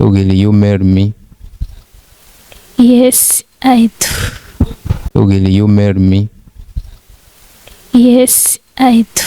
Will you marry me? Yes, I do. Will you marry me? Yes, I do.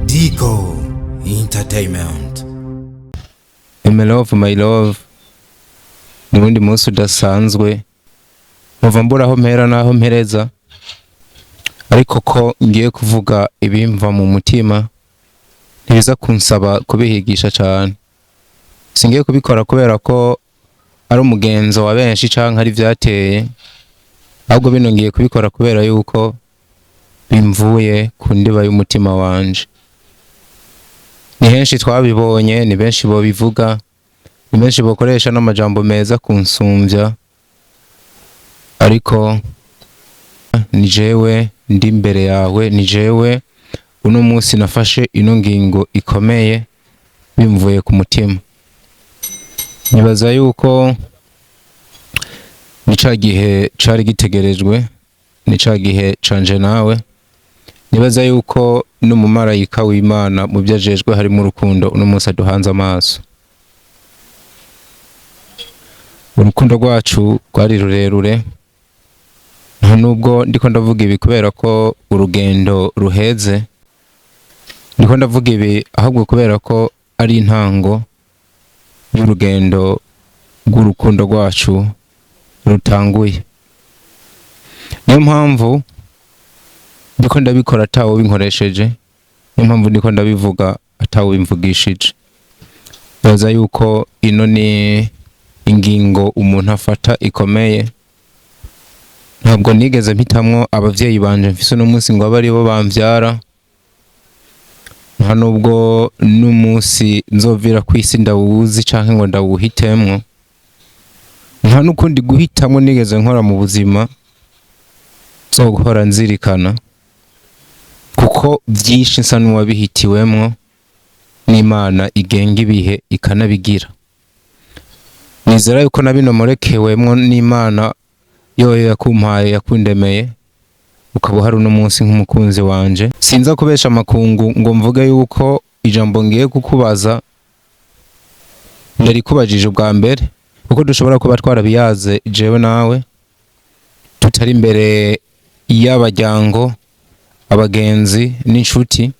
DICO Entertainment. My love, nubundi munsi udasanzwe muva mbura aho mpera naho mpereza, ariko ko ngiye kuvuga ibimva mu mutima ntibiza kunsaba kubihigisha cyane. Singiye kubikora kubera ko ari umugenzo wa benshi canke ari vyateye, ahubwo bino ngiye kubikora kubera yuko bimvuye ku ndiba y'umutima wanje. Ni henshi twabibonye, ni benshi bo bivuga, ni benshi bokoresha n'amajambo meza kunsumvya, ariko ni jewe ndi imbere yawe, ni jewe uno munsi nafashe ino ngingo ikomeye bimvuye ku mutima. Nibaza yuko ni ca gihe cari gitegerejwe, ni ca gihe canje nawe. Nibaza yuko n'umumarayika w'Imana mu byajejwe harimo urukundo uno munsi aduhanze amaso. Urukundo rwacu rwari rurerure, nta nubwo ndiko ndavuga ibi kubera ko urugendo ruheze, ndiko ndavuga ibi ahubwo kubera ko ari intango y'urugendo rw'urukundo rwacu rutanguye. Niyo mpamvu ndiko ndabikora atawo binkoresheje, niyo mpamvu ndiko ndabivuga atawo bimvugishije. Baza yuko ino ni ingingo umuntu afata ikomeye. Ntabwo nigeze mpitamwo abavyeyi banje mfise no munsi ngo abari bo bamvyara, nta nubwo n'umunsi nzovira kwisi ndawuzi canke ngo ndawuhitemwo, nta nukundi guhitamwo nigeze nkora mu buzima zo guhora nzirikana, kuko byinshi nsa n'uwabihitiwemwo n'Imana igenga ibihe ikanabigira. Nizera yuko nabino murekewemwo n'Imana yoyo yakumpaye yakundemeye, ukaba hari uno munsi nk'umukunzi wanje. Sinza kubesha amakungu ngo mvuge yuko ijambo ngiye kukubaza ndari kubajije ubwa mbere, kuko dushobora kuba twarabiyaze jewe nawe tutari imbere y'abajyango, abagenzi n'inshuti,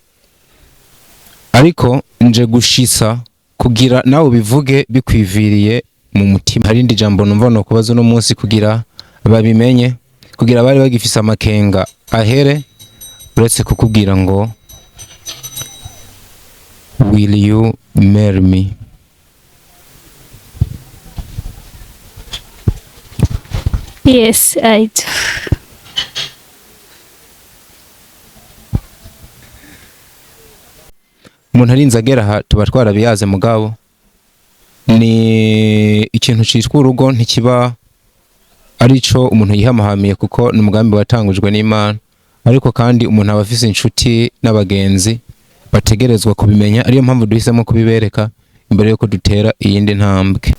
ariko nje gushisa kugira nawe bivuge bikwiviriye mu mutima. Hari indi jambo numva no kubaza uno munsi kugira babimenye, kugira bari bagifise amakenga ahere, uretse kukubwira ngo will you marry me? Yes, I do. Umuntu arinze agera aha tuba twarabiyaze mugabo, ni ikintu citwa urugo ntikiba arico umuntu yihamahamiye, kuko ni umugambi watangujwe n'Imana, ariko kandi umuntu aba afise inshuti n'abagenzi bategerezwa kubimenya. Ariyo mpamvu duhisemo kubibereka imbere yuko dutera iyindi ntambwe.